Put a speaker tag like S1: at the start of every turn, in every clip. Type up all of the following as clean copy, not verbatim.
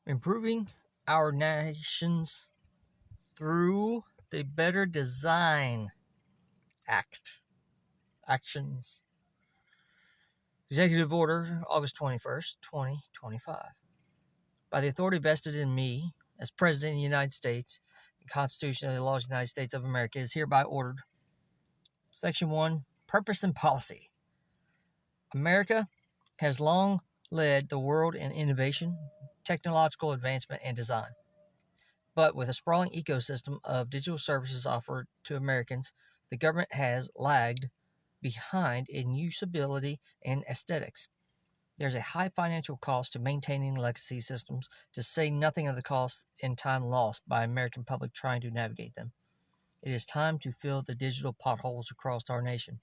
S1: improving our nations through the Better Design actions. Executive Order, August 21st, 2025. By the authority vested in me as President of the United States, the Constitution and the laws of the United States of America is hereby ordered. Section 1, Purpose and Policy. America has long led the world in innovation, technological advancement, and design. But with a sprawling ecosystem of digital services offered to Americans, the government has lagged behind in usability and aesthetics. There's a high financial cost to maintaining legacy systems, to say nothing of the cost and time lost by American public trying to navigate them. It is time to fill the digital potholes across our nation.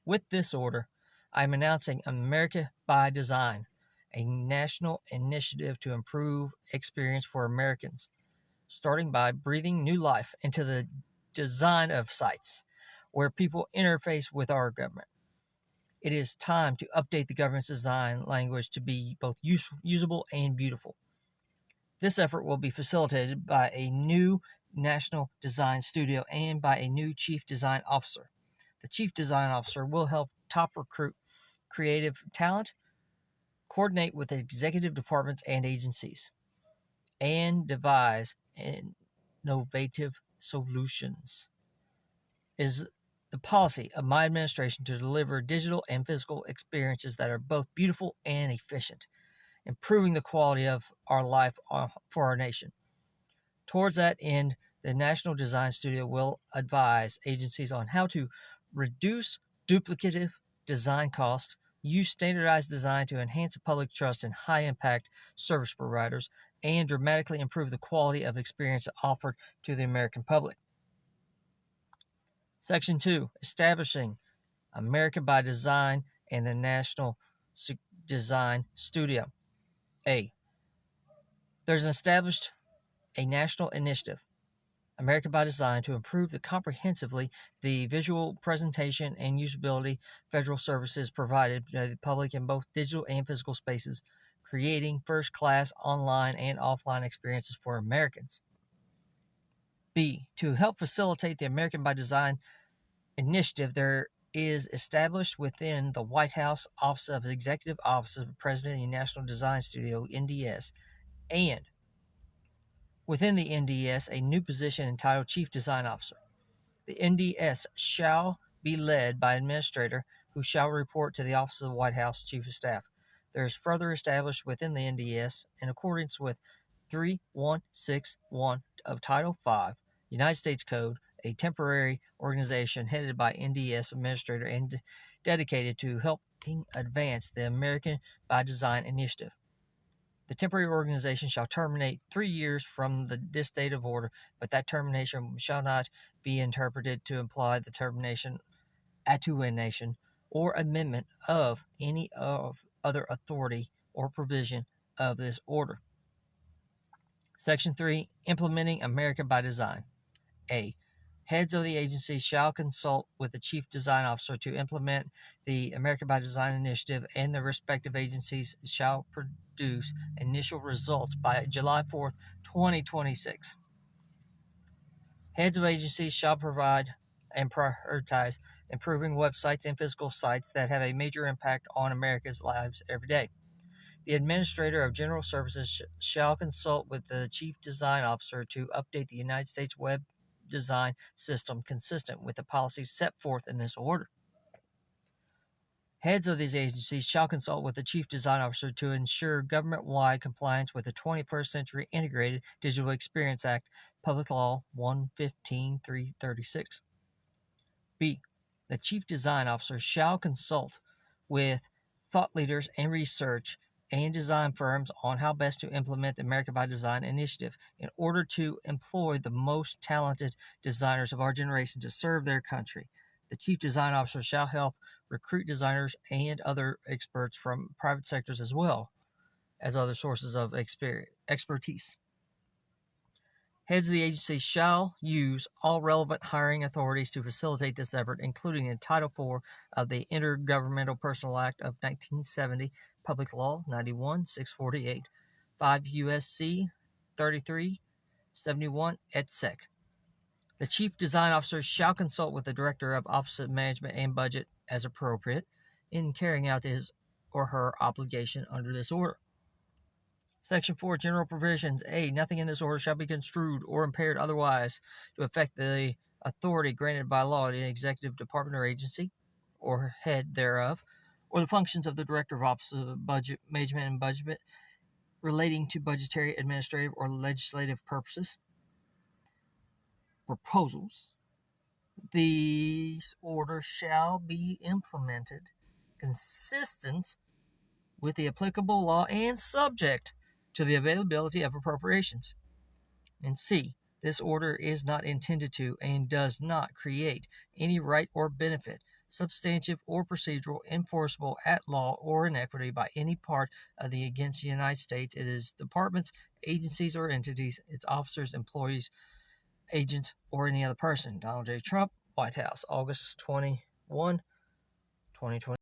S1: With this order, I am announcing America by Design, a national initiative to improve experience for Americans, starting by breathing new life into the design of sites where people interface with our government. It is time to update the government's design language to be both usable and beautiful. This effort will be facilitated by a new National Design Studio and by a new Chief Design Officer. The Chief Design Officer will help top recruit creative talent, coordinate with executive departments and agencies, and devise innovative solutions. It is the policy of my administration to deliver digital and physical experiences that are both beautiful and efficient, improving the quality of our life for our nation. Towards that end, the National Design Studio will advise agencies on how to reduce duplicative design costs, use standardized design to enhance public trust in high-impact service providers, and dramatically improve the quality of experience offered to the American public. Section 2, Establishing America by Design and the National Design Studio. A. There's established a national initiative, America by Design, to improve comprehensively the visual presentation and usability federal services provided to the public in both digital and physical spaces, creating first-class online and offline experiences for Americans. B. To help facilitate the American by Design initiative, there is established within the White House Office of Executive Office of the President of the National Design Studio, NDS, and within the NDS, a new position entitled Chief Design Officer. The NDS shall be led by an administrator who shall report to the Office of the White House Chief of Staff. There is further established within the NDS, in accordance with 3161 of Title V, United States Code, a temporary organization headed by NDS administrator and dedicated to helping advance the American by Design initiative. The temporary organization shall terminate 3 years from this date of order, but that termination shall not be interpreted to imply the termination, attenuation, or amendment of any other authority or provision of this order. Section 3, Implementing America by Design. A. Heads of the agencies shall consult with the Chief Design Officer to implement the America by Design initiative, and the respective agencies shall produce initial results by July 4th, 2026. Heads of agencies shall provide and prioritize improving websites and physical sites that have a major impact on America's lives every day. The Administrator of General Services shall consult with the Chief Design Officer to update the United States Web Design System consistent with the policies set forth in this order. Heads of these agencies shall consult with the Chief Design Officer to ensure government-wide compliance with the 21st Century Integrated Digital Experience Act, Public Law 115-336. B. The Chief Design Officer shall consult with thought leaders and research and design firms on how best to implement the America by Design initiative in order to employ the most talented designers of our generation to serve their country. The Chief Design Officer shall help recruit designers and other experts from private sectors as well as other sources of expertise. Heads of the agency shall use all relevant hiring authorities to facilitate this effort, including in Title IV of the Intergovernmental Personnel Act of 1970, Public Law 91-648, 5 U.S.C. 3371 et seq. The Chief Design Officer shall consult with the Director of Office of Management and Budget as appropriate in carrying out his or her obligation under this order. Section 4. General Provisions. A. Nothing in this order shall be construed or impaired otherwise to affect the authority granted by law to the executive department or agency, or head thereof, or the functions of the Director of Office of Budget Management and Budget relating to budgetary, administrative, or legislative purposes. Proposals. These orders shall be implemented consistent with the applicable law and subject to the availability of appropriations. And C. This order is not intended to and does not create any right or benefit, substantive or procedural, enforceable at law or in equity by any part of the against the United States, its departments, agencies, or entities, its officers, employees, agents, or any other person. Donald J. Trump, White House, August 21, 2020.